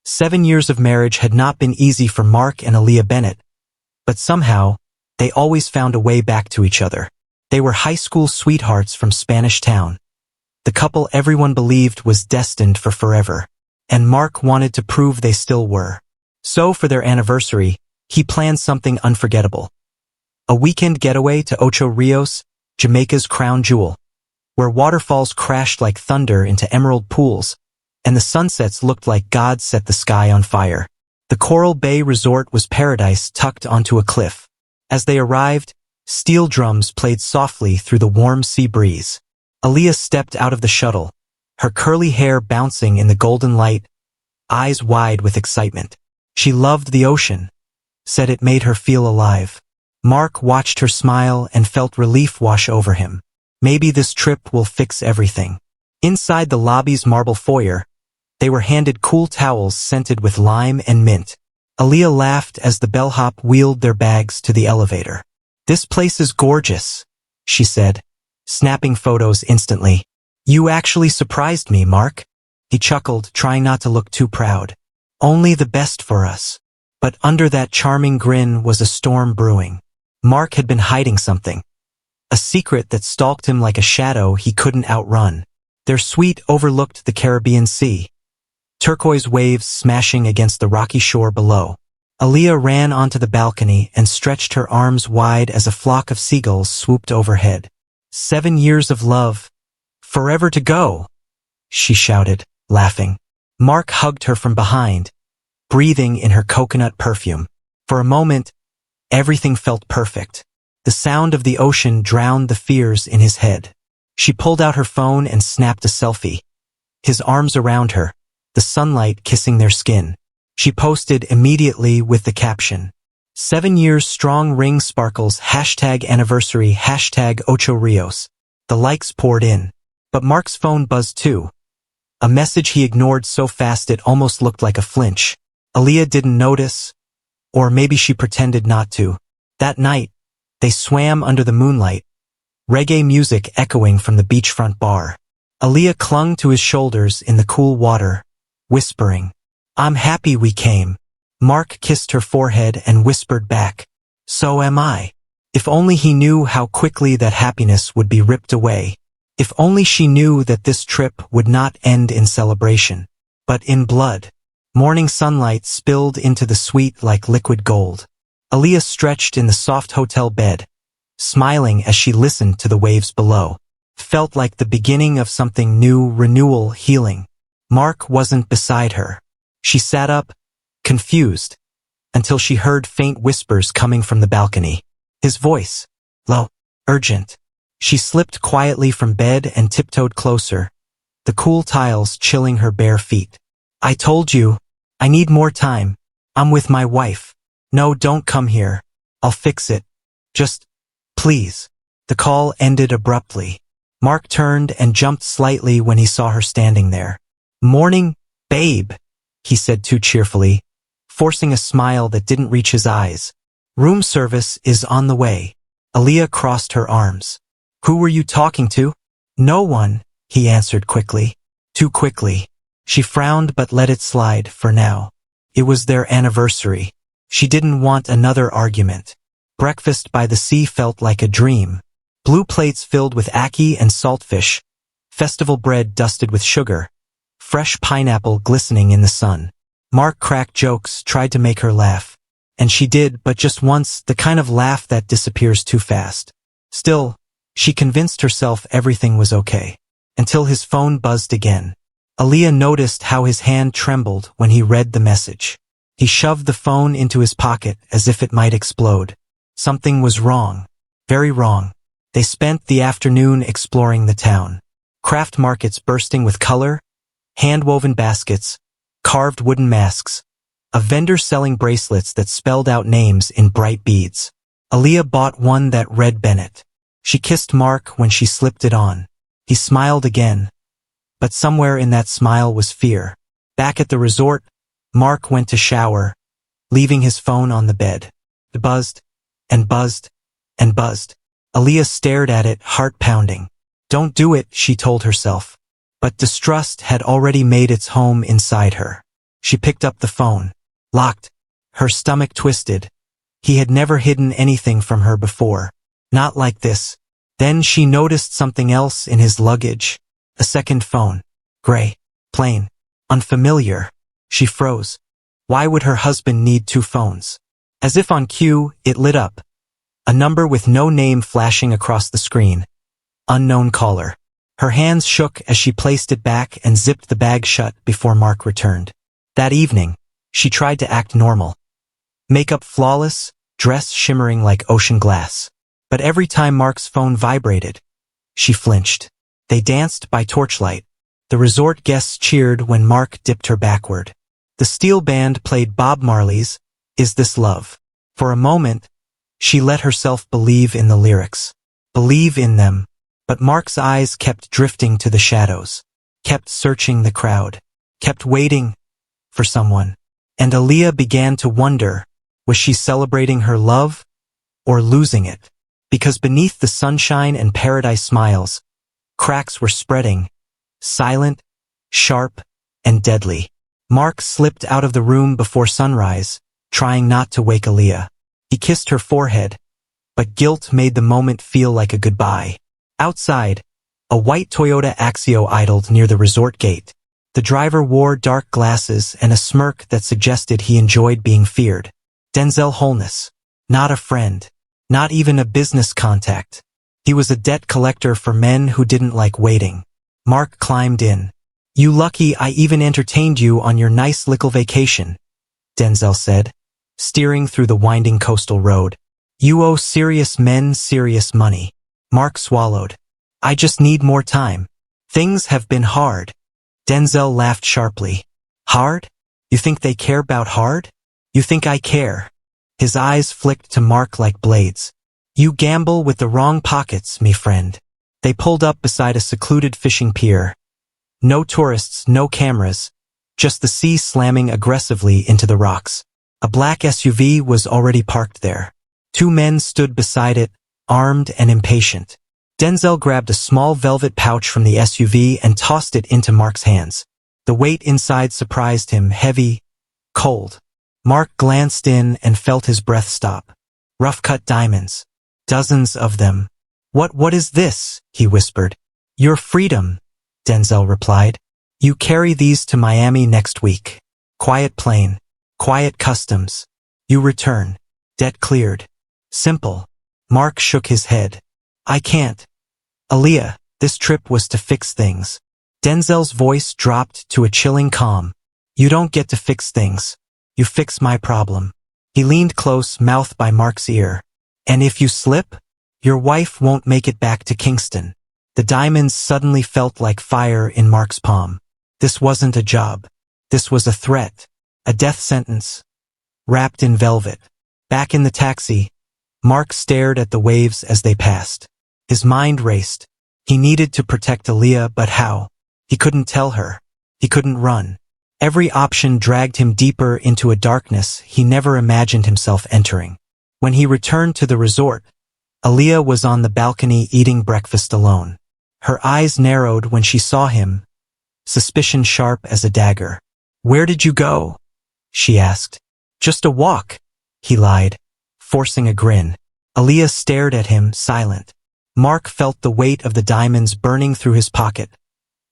7 years of marriage had not been easy for Mark and Aaliyah Bennett, but somehow, they always found a way back to each other. They were high school sweethearts from Spanish Town. The couple everyone believed was destined for forever, and Mark wanted to prove they still were. So for their anniversary, he planned something unforgettable. A weekend getaway to Ocho Rios, Jamaica's crown jewel, where waterfalls crashed like thunder into emerald pools, and the sunsets looked like God set the sky on fire. The Coral Bay Resort was paradise tucked onto a cliff. As they arrived, steel drums played softly through the warm sea breeze. Aaliyah stepped out of the shuttle, her curly hair bouncing in the golden light, eyes wide with excitement. She loved the ocean, said it made her feel alive. Mark watched her smile and felt relief wash over him. Maybe this trip will fix everything. Inside the lobby's marble foyer, they were handed cool towels scented with lime and mint. Aaliyah laughed as the bellhop wheeled their bags to the elevator. "This place is gorgeous," she said, snapping photos instantly. "You actually surprised me, Mark." He chuckled, trying not to look too proud. "Only the best for us." But under that charming grin was a storm brewing. Mark had been hiding something. A secret that stalked him like a shadow he couldn't outrun. Their suite overlooked the Caribbean Sea, turquoise waves smashing against the rocky shore below. Aaliyah ran onto the balcony and stretched her arms wide as a flock of seagulls swooped overhead. 7 years of love, forever to go, she shouted, laughing. Mark hugged her from behind, breathing in her coconut perfume. For a moment, everything felt perfect. The sound of the ocean drowned the fears in his head. She pulled out her phone and snapped a selfie. His arms around her, the sunlight kissing their skin. She posted immediately with the caption, 7 years strong ring sparkles, #anniversary, #Ocho Rios. The likes poured in. But Mark's phone buzzed too. A message he ignored so fast it almost looked like a flinch. Aaliyah didn't notice, or maybe she pretended not to. That night, they swam under the moonlight, reggae music echoing from the beachfront bar. Aaliyah clung to his shoulders in the cool water, whispering, "I'm happy we came." Mark kissed her forehead and whispered back, "So am I." If only he knew how quickly that happiness would be ripped away. If only she knew that this trip would not end in celebration, but in blood. Morning sunlight spilled into the suite like liquid gold. Aaliyah stretched in the soft hotel bed, smiling as she listened to the waves below. Felt like the beginning of something new, renewal, healing. Mark wasn't beside her. She sat up, confused, until she heard faint whispers coming from the balcony. His voice, low, urgent. She slipped quietly from bed and tiptoed closer, the cool tiles chilling her bare feet. "I told you, I need more time. I'm with my wife. No, don't come here. I'll fix it. Just, please." The call ended abruptly. Mark turned and jumped slightly when he saw her standing there. "Morning, babe," he said too cheerfully, forcing a smile that didn't reach his eyes. "Room service is on the way." Aaliyah crossed her arms. "Who were you talking to?" "No one," he answered quickly. Too quickly. She frowned but let it slide for now. It was their anniversary. She didn't want another argument. Breakfast by the sea felt like a dream. Blue plates filled with ackee and saltfish, festival bread dusted with sugar, fresh pineapple glistening in the sun. Mark cracked jokes, tried to make her laugh. And she did, but just once, the kind of laugh that disappears too fast. Still, she convinced herself everything was okay. Until his phone buzzed again. Aaliyah noticed how his hand trembled when he read the message. He shoved the phone into his pocket as if it might explode. Something was wrong. Very wrong. They spent the afternoon exploring the town. Craft markets bursting with color, hand-woven baskets, carved wooden masks, a vendor selling bracelets that spelled out names in bright beads. Aaliyah bought one that read Bennett. She kissed Mark when she slipped it on. He smiled again. But somewhere in that smile was fear. Back at the resort, Mark went to shower, leaving his phone on the bed. It buzzed, and buzzed, and buzzed. Aaliyah stared at it, heart pounding. Don't do it, she told herself. But distrust had already made its home inside her. She picked up the phone. Locked. Her stomach twisted. He had never hidden anything from her before. Not like this. Then she noticed something else in his luggage. A second phone. Gray. Plain. Unfamiliar. She froze. Why would her husband need two phones? As if on cue, it lit up. A number with no name flashing across the screen. Unknown caller. Her hands shook as she placed it back and zipped the bag shut before Mark returned. That evening, she tried to act normal. Makeup flawless, dress shimmering like ocean glass. But every time Mark's phone vibrated, she flinched. They danced by torchlight. The resort guests cheered when Mark dipped her backward. The steel band played Bob Marley's "Is This Love?" For a moment, she let herself believe in the lyrics. Believe in them. But Mark's eyes kept drifting to the shadows. Kept searching the crowd. Kept waiting for someone. And Aaliyah began to wonder, was she celebrating her love or losing it? Because beneath the sunshine and paradise smiles, cracks were spreading, silent, sharp, and deadly. Mark slipped out of the room before sunrise, trying not to wake Aaliyah. He kissed her forehead, but guilt made the moment feel like a goodbye. Outside, a white Toyota Axio idled near the resort gate. The driver wore dark glasses and a smirk that suggested he enjoyed being feared. Denzel Holness. Not a friend. Not even a business contact. He was a debt collector for men who didn't like waiting. Mark climbed in. "You lucky I even entertained you on your nice little vacation," Denzel said, steering through the winding coastal road. "You owe serious men serious money." Mark swallowed. "I just need more time. Things have been hard." Denzel laughed sharply. "Hard? You think they care about hard? You think I care?" His eyes flicked to Mark like blades. "You gamble with the wrong pockets, me friend." They pulled up beside a secluded fishing pier. No tourists, no cameras, just the sea slamming aggressively into the rocks. A black SUV was already parked there. Two men stood beside it, armed and impatient. Denzel grabbed a small velvet pouch from the SUV and tossed it into Mark's hands. The weight inside surprised him, heavy, cold. Mark glanced in and felt his breath stop. Rough-cut diamonds. Dozens of them. What is this?" he whispered. "Your freedom," Denzel replied. "You carry these to Miami next week. Quiet plane. Quiet customs. You return. Debt cleared. Simple." Mark shook his head. "I can't. Aaliyah, this trip was to fix things." Denzel's voice dropped to a chilling calm. "You don't get to fix things. You fix my problem." He leaned close, mouth by Mark's ear. "And if you slip, your wife won't make it back to Kingston." The diamonds suddenly felt like fire in Mark's palm. This wasn't a job. This was a threat. A death sentence. Wrapped in velvet. Back in the taxi, Mark stared at the waves as they passed. His mind raced. He needed to protect Aaliyah, but how? He couldn't tell her. He couldn't run. Every option dragged him deeper into a darkness he never imagined himself entering. When he returned to the resort, Aaliyah was on the balcony eating breakfast alone. Her eyes narrowed when she saw him, suspicion sharp as a dagger. "Where did you go?" she asked. "Just a walk," he lied, forcing a grin. Aaliyah stared at him, silent. Mark felt the weight of the diamonds burning through his pocket,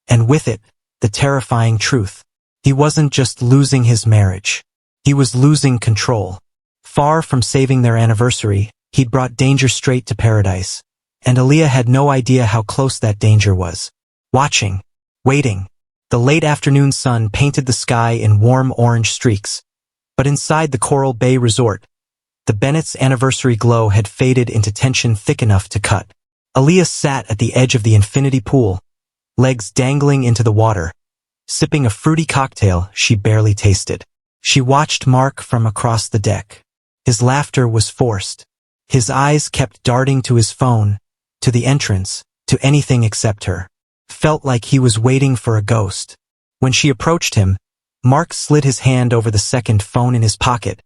and with it, the terrifying truth. He wasn't just losing his marriage. He was losing control. Far from saving their anniversary, he'd brought danger straight to paradise. And Aaliyah had no idea how close that danger was. Watching. Waiting. The late afternoon sun painted the sky in warm orange streaks. But inside the Coral Bay Resort, the Bennett's anniversary glow had faded into tension thick enough to cut. Aaliyah sat at the edge of the infinity pool, legs dangling into the water, sipping a fruity cocktail she barely tasted. She watched Mark from across the deck. His laughter was forced. His eyes kept darting to his phone, to the entrance, to anything except her. Felt like he was waiting for a ghost. When she approached him, Mark slid his hand over the second phone in his pocket,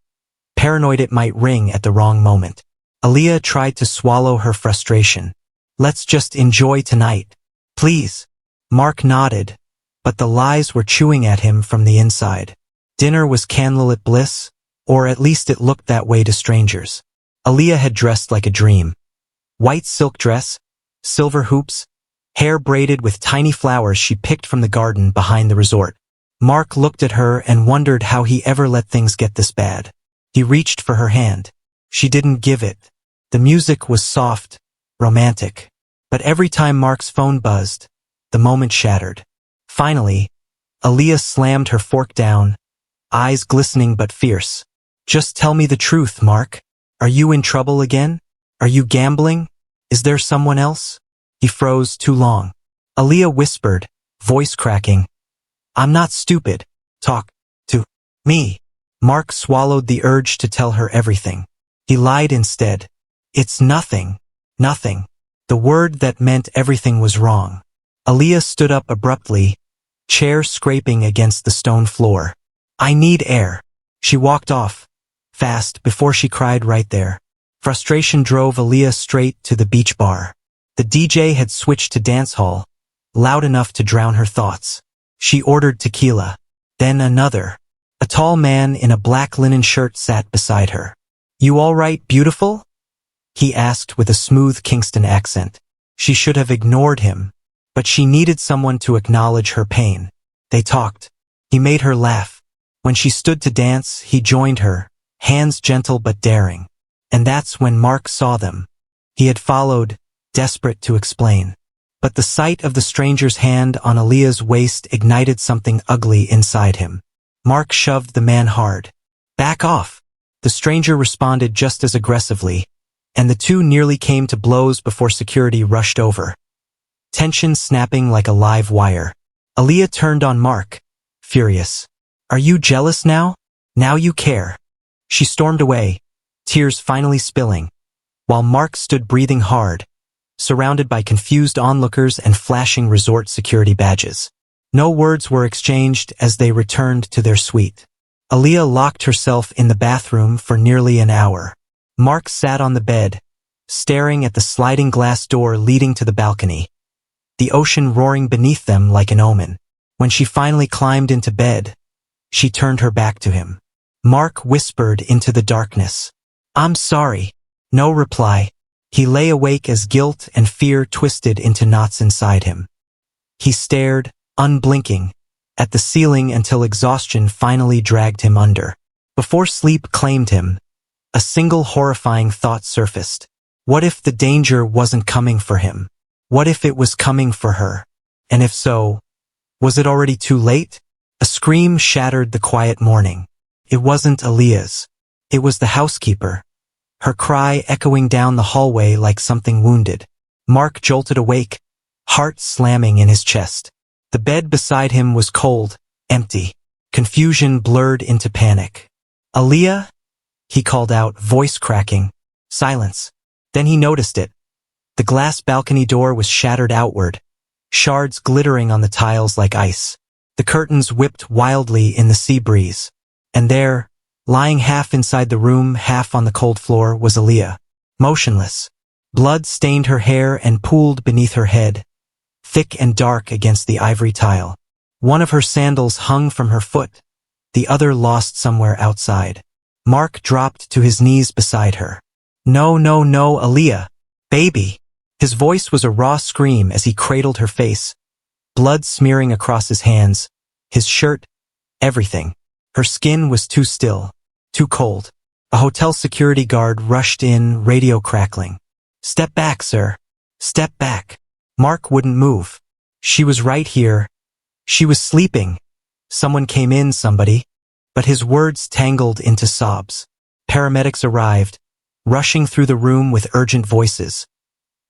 paranoid it might ring at the wrong moment. Aaliyah tried to swallow her frustration. "Let's just enjoy tonight. Please." Mark nodded, but the lies were chewing at him from the inside. Dinner was candlelit bliss, or at least it looked that way to strangers. Aaliyah had dressed like a dream. White silk dress, silver hoops, hair braided with tiny flowers she picked from the garden behind the resort. Mark looked at her and wondered how he ever let things get this bad. He reached for her hand. She didn't give it. The music was soft, romantic. But every time Mark's phone buzzed, the moment shattered. Finally, Aaliyah slammed her fork down, eyes glistening but fierce. Just tell me the truth, Mark. Are you in trouble again? Are you gambling? Is there someone else? He froze too long. Aaliyah whispered, voice cracking. I'm not stupid. Talk to me. Mark swallowed the urge to tell her everything. He lied instead. It's nothing. Nothing. The word that meant everything was wrong. Aaliyah stood up abruptly, chair scraping against the stone floor. I need air. She walked off, fast, before she cried right there. Frustration drove Aaliyah straight to the beach bar. The DJ had switched to dancehall, loud enough to drown her thoughts. She ordered tequila, then another. A tall man in a black linen shirt sat beside her. You all right, beautiful? He asked with a smooth Kingston accent. She should have ignored him, but she needed someone to acknowledge her pain. They talked. He made her laugh. When she stood to dance, he joined her, hands gentle but daring. And that's when Mark saw them. He had followed, desperate to explain. But the sight of the stranger's hand on Aaliyah's waist ignited something ugly inside him. Mark shoved the man hard. Back off! The stranger responded just as aggressively, and the two nearly came to blows before security rushed over. Tension snapping like a live wire. Aaliyah turned on Mark, furious. Are you jealous now? Now you care. She stormed away, tears finally spilling, while Mark stood breathing hard, surrounded by confused onlookers and flashing resort security badges. No words were exchanged as they returned to their suite. Aaliyah locked herself in the bathroom for nearly an hour. Mark sat on the bed, staring at the sliding glass door leading to the balcony, the ocean roaring beneath them like an omen. When she finally climbed into bed, she turned her back to him. Mark whispered into the darkness. I'm sorry. No reply. He lay awake as guilt and fear twisted into knots inside him. He stared, unblinking, at the ceiling until exhaustion finally dragged him under. Before sleep claimed him, a single horrifying thought surfaced. What if the danger wasn't coming for him? What if it was coming for her? And if so, was it already too late? A scream shattered the quiet morning. It wasn't Aaliyah's. It was the housekeeper, her cry echoing down the hallway like something wounded. Mark jolted awake, heart slamming in his chest. The bed beside him was cold, empty. Confusion blurred into panic. Aaliyah? He called out, voice cracking. Silence. Then he noticed it. The glass balcony door was shattered outward, shards glittering on the tiles like ice. The curtains whipped wildly in the sea breeze. And there, lying half inside the room, half on the cold floor, was Aaliyah. Motionless. Blood stained her hair and pooled beneath her head, thick and dark against the ivory tile. One of her sandals hung from her foot, the other lost somewhere outside. Mark dropped to his knees beside her. No, no, no, Aaliyah. Baby. His voice was a raw scream as he cradled her face, blood smearing across his hands, his shirt, everything. Her skin was too still, too cold. A hotel security guard rushed in, radio crackling. Step back, sir. Step back. Mark wouldn't move. She was right here. She was sleeping. Someone came in, somebody. But his words tangled into sobs. Paramedics arrived, rushing through the room with urgent voices.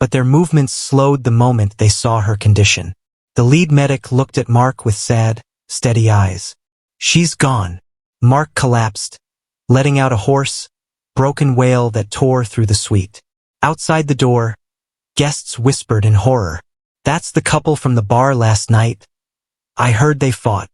But their movements slowed the moment they saw her condition. The lead medic looked at Mark with sad, steady eyes. She's gone. Mark collapsed, letting out a hoarse, broken wail that tore through the suite. Outside the door, guests whispered in horror. That's the couple from the bar last night. I heard they fought.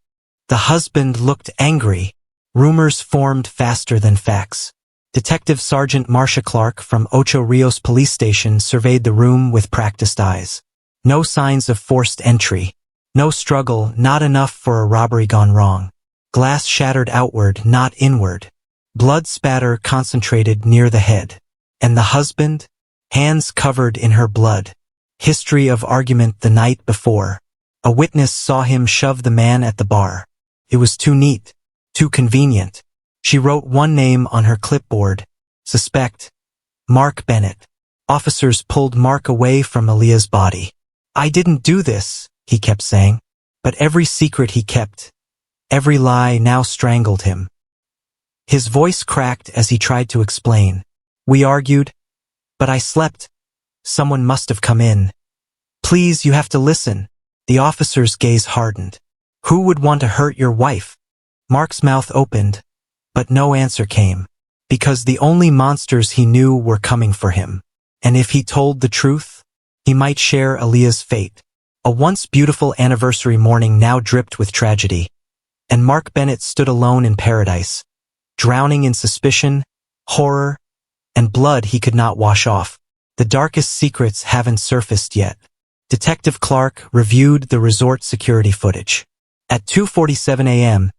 The husband looked angry. Rumors formed faster than facts. Detective Sergeant Marcia Clark from Ocho Rios police station surveyed the room with practiced eyes. No signs of forced entry. No struggle, not enough for a robbery gone wrong. Glass shattered outward, not inward. Blood spatter concentrated near the head. And the husband? Hands covered in her blood. History of argument the night before. A witness saw him shove the man at the bar. It was too neat. Too convenient. She wrote one name on her clipboard. Suspect. Mark Bennett. Officers pulled Mark away from Aaliyah's body. I didn't do this, he kept saying. But every secret he kept, every lie now strangled him. His voice cracked as he tried to explain. We argued, but I slept. Someone must have come in. Please, you have to listen. The officer's gaze hardened. Who would want to hurt your wife? Mark's mouth opened, but no answer came. Because the only monsters he knew were coming for him. And if he told the truth, he might share Aaliyah's fate. A once beautiful anniversary morning now dripped with tragedy. And Mark Bennett stood alone in paradise, drowning in suspicion, horror, and blood he could not wash off. The darkest secrets haven't surfaced yet. Detective Clark reviewed the resort security footage. At 2:47 a.m.,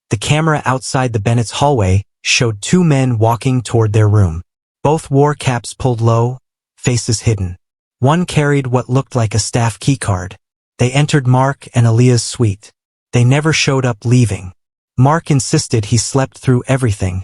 the camera outside the Bennett's hallway showed two men walking toward their room. Both wore caps pulled low, faces hidden. One carried what looked like a staff keycard. They entered Mark and Aaliyah's suite. They never showed up leaving. Mark insisted he slept through everything,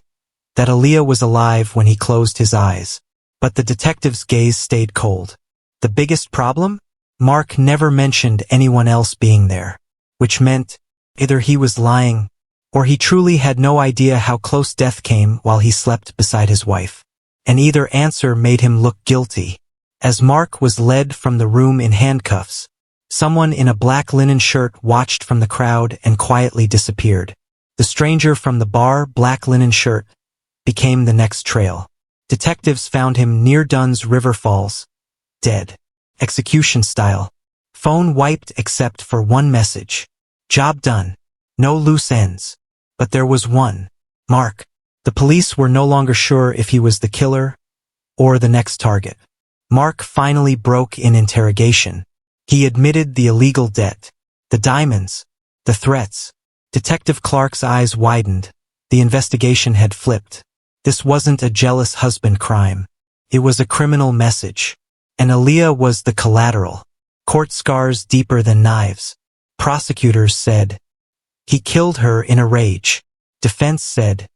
that Aaliyah was alive when he closed his eyes. But the detective's gaze stayed cold. The biggest problem? Mark never mentioned anyone else being there, which meant either he was lying, or he truly had no idea how close death came while he slept beside his wife. And either answer made him look guilty. As Mark was led from the room in handcuffs, someone in a black linen shirt watched from the crowd and quietly disappeared. The stranger from the bar, black linen shirt, became the next trail. Detectives found him near Dunn's River Falls, dead. Execution style. Phone wiped except for one message. Job done. No loose ends. But there was one. Mark. The police were no longer sure if he was the killer or the next target. Mark finally broke in interrogation. He admitted the illegal debt, the diamonds, the threats. Detective Clark's eyes widened. The investigation had flipped. This wasn't a jealous husband crime. It was a criminal message. And Aaliyah was the collateral. Court scars deeper than knives. Prosecutors said, he killed her in a rage. Defense said,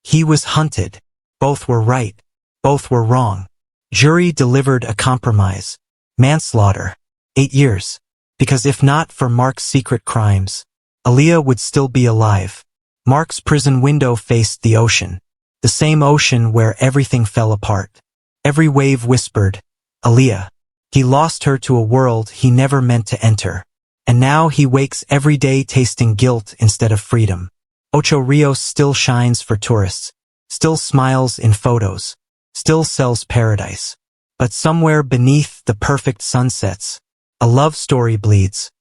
he was hunted. Both were right. Both were wrong. Jury delivered a compromise. Manslaughter. 8 years. Because if not for Mark's secret crimes, Aaliyah would still be alive. Mark's prison window faced the ocean. The same ocean where everything fell apart. Every wave whispered, Aaliyah. He lost her to a world he never meant to enter. And now he wakes every day tasting guilt instead of freedom. Ocho Rios still shines for tourists, still smiles in photos, still sells paradise. But somewhere beneath the perfect sunsets, a love story bleeds.